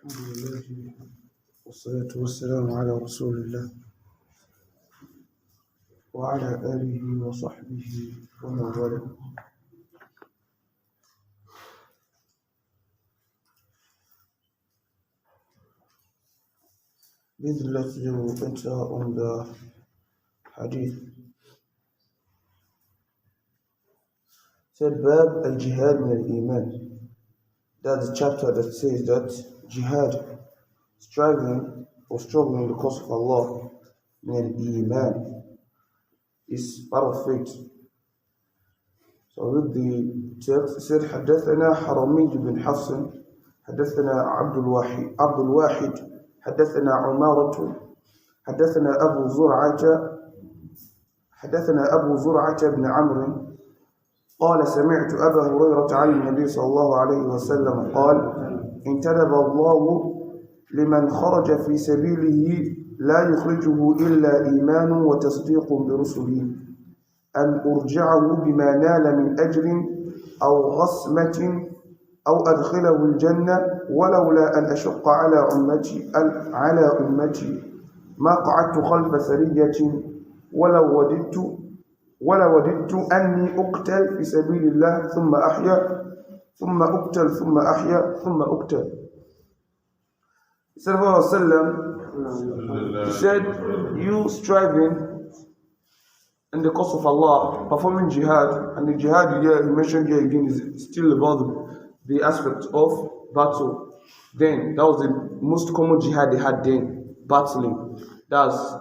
الحمد لله والصلاة والسلام على رسول الله وعلى آله وصحبه ومن والاه. بإذن الله today we will enter on the hadith. Said Bab al-Jihad min al-Iman. That's the chapter that says that jihad, striving or struggling in the cause of Allah, min al-Iman, is part of faith. So with the text, it said حدثنا حرمي بن حفص حدثنا عبد الواحد حدثنا عمارة حدثنا أبو زرعة بن عمرو قال سمعت أبا هريرة عن النبي صلى الله عليه وسلم قال انتدب الله لمن خرج في سبيله لا يخرجه إلا إيمان وتصديق برسله أن أرجعه بما نال من أجر أو غصمة أو أدخله الجنة ولولا أن أشق على أمتي ما قعدت خلف سرية ولا وددت أني أقتل في سبيل الله ثم أحيا ثم أقتل ثم أحيا ثم أقتل. He said, you striving in the cause of Allah, performing jihad, and the jihad here, he mentioned here again, is still about the aspect of battle. Then, that was the most common jihad they had then, battling. That's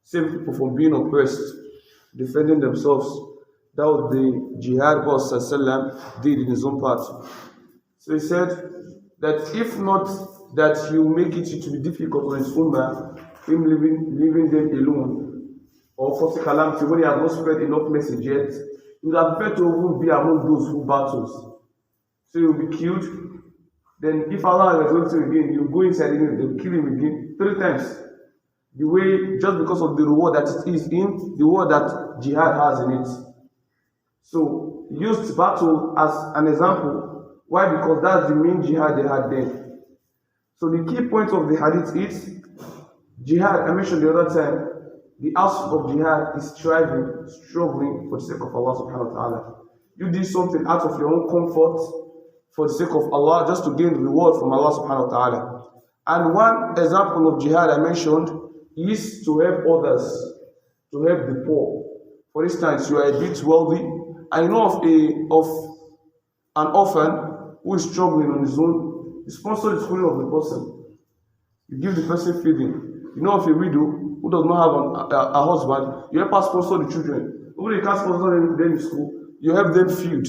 saving people from being oppressed, defending themselves. That was the jihad Prophet did in his own part. So he said that if not that he will make it to be difficult on his ummah, him leaving them alone, or forcing calamity when he has not spread enough message yet, he would have preferred to even be among those who battles. So he will be killed. Then if Allah is going to again, you go inside again, they will kill him again 3 times. The way, just because of the reward that it is in, the reward that jihad has in it. So he used battle as an example. Why? Because that's the main jihad they had then. So the key point of the hadith is jihad. I mentioned the other time, the aspect of jihad is striving, struggling for the sake of Allah subhanahu wa ta'ala. You did something out of your own comfort for the sake of Allah, just to gain the reward from Allah subhanahu wa ta'ala. And one example of jihad I mentioned is to help others, to help the poor. For instance, you are a bit wealthy, and you know of an orphan who is struggling on his own. You sponsor the schooling of the person. You give the person feeding. You know of a widow who does not have a husband, you help her sponsor the children. Even if you can't sponsor them in school, you help them feed.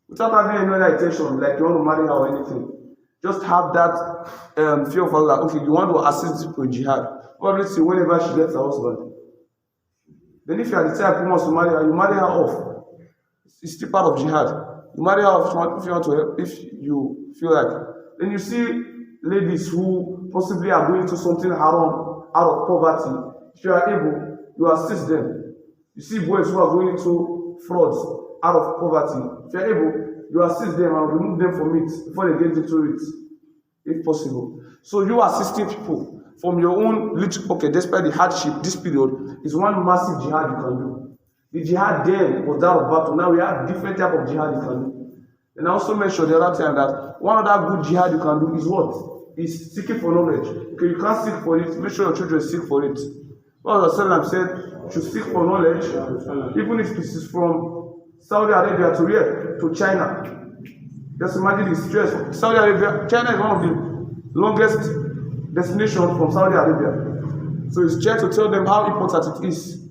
Without having any other intention, like you want to marry her or anything. Just have that fear of Allah. Okay, you want to assist people in jihad. Obviously, whenever she gets a husband. Then if you are the type who wants to marry her, you marry her off. It's still part of jihad. You marry her off if you want to help, if you feel like. Then you see ladies who possibly are going through something haram out of poverty. If you are able, you assist them. You see boys who are going through frauds out of poverty. If you are able, you assist them and remove them from it before they get into it, if possible. So you assisting people from your own little pocket, despite the hardship, this period is one massive jihad you can do. The jihad then was that of battle. Now we have different type of jihad you can do. And I also mentioned the other time that one other good jihad you can do is what? Is seeking for knowledge. Okay, you can't seek for it, make sure your children seek for it. Prophet said, you should seek for knowledge, even if this is from Saudi Arabia to where? To China. Just imagine the stress. Saudi Arabia, China is one of the longest destinations from Saudi Arabia. So it's just to tell them how important it is.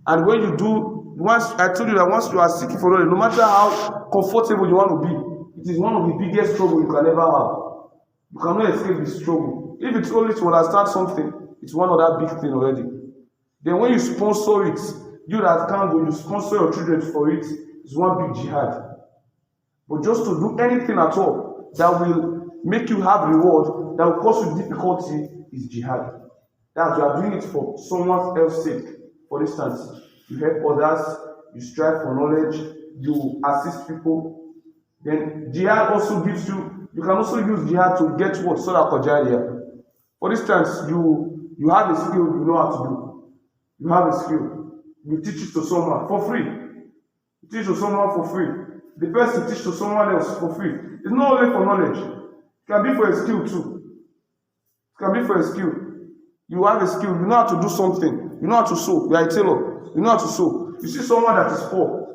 And when you do, once I told you that once you are seeking for knowledge, no matter how comfortable you want to be, it is one of the biggest struggles you can ever have. You cannot escape this struggle. If it's only to understand something, it's one of that big thing already. Then when you sponsor it, you that can't go, you sponsor your children for it, it's one big jihad. But just to do anything at all that will make you have reward, that will cause you difficulty, is jihad. That you are doing it for someone else's sake. For instance, you help others, you strive for knowledge, you assist people. Then jihad also gives you You can also use jihad to get what? Sadaqah Jariyah. For instance, you have a skill you know how to do. You have a skill. You teach it to someone for free. You teach to someone for free. The person teach to someone else for free. It's not only for knowledge. It can be for a skill too. It can be for a skill. You have a skill. You know how to do something. You know how to sew. You are a tailor. You know how to sew. You see someone that is poor,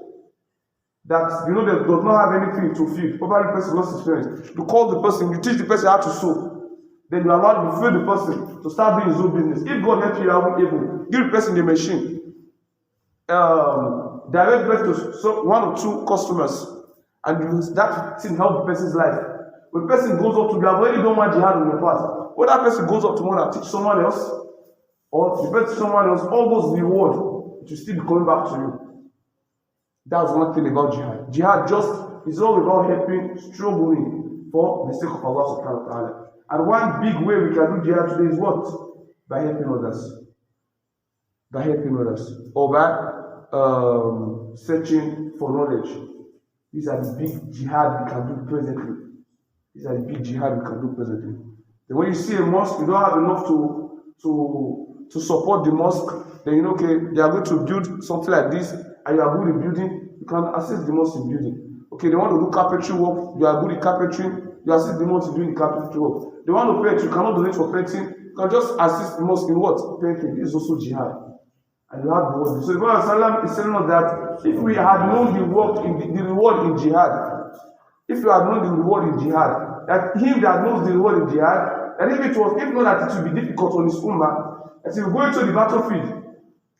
that you know that does not have anything to feed. Probably the person lost his parents. You call the person. You teach the person how to sew. Then you allow you feed the person to start doing his own business. If God helps you, you are able. Give the person the machine. Direct to one or two customers, and you that thing help the person's life. When the person goes up to, you have already done one jihad in the past. When that person goes up to one and teach someone else, or you teach someone else, all those reward it will still be coming back to you. That's one thing about jihad. Jihad just is all about helping, struggling for the sake of Allah subhanahu wa ta'ala. And one big way we can do jihad today is what? By helping others. By helping others. Or by searching for knowledge. These are the big jihad we can do presently. These are the big jihad we can do presently. Then when you see a mosque, you don't have enough to support the mosque, then you know, okay, they are going to build something like this, and you are good in building, you can assist the mosque in building. Okay, they want to do carpentry work, you are good in carpentry, you assist the mosque in doing the carpentry work. They want to paint, you cannot donate for painting, you can just assist the mosque in what? Painting. This is also jihad. And you have the word. So the Prophet is telling us that if we had known the reward in jihad, if you had known the reward in jihad, that him that knows the reward in jihad, and if not that it will be difficult on his ummah, that he will go into the battlefield,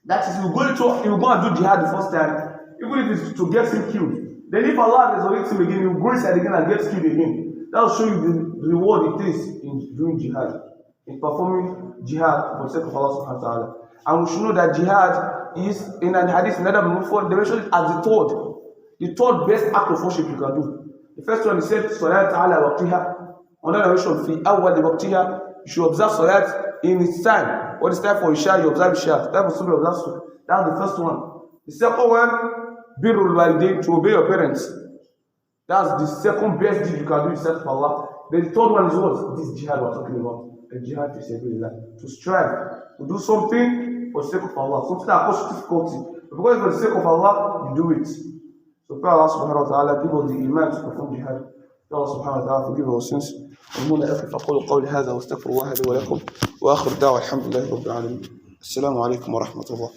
that is, he will go and do jihad the first time, even if it's to get him killed. Then if Allah resurrects him again, he will go inside again and get killed again. That will show you the reward it is in doing jihad, in performing jihad for the sake of Allah subhanahu wa ta'ala. And we should know that jihad is in an hadith, another Mufon, they mention it as the third best act of worship you can do. The first one is said, Salat ala waqtiha. Another narration, fi awwal waqtiha, you should observe Salat in its time. What is time for Isha, you observe Isha. Time for Subh, you observe Subh. That's the first one. The second one, birrul walidain, to obey your parents. That's the second best deed you can do instead for Allah. Then the third one is what? This jihad we're talking about. The jihad is to strive, to do something for the sake of Allah. Something that causes difficulty. But because for the sake of Allah, you do it. So pray Allah subhanahu wa ta'ala give us the iman to perform jihad. Pray Allah subhanahu wa ta'ala forgive our sins. ومن أخي فقولوا قولي هذا واستغفر الله لي ولكم وآخر دعوة الحمد لله رب العالمين. السلام عليكم ورحمة الله.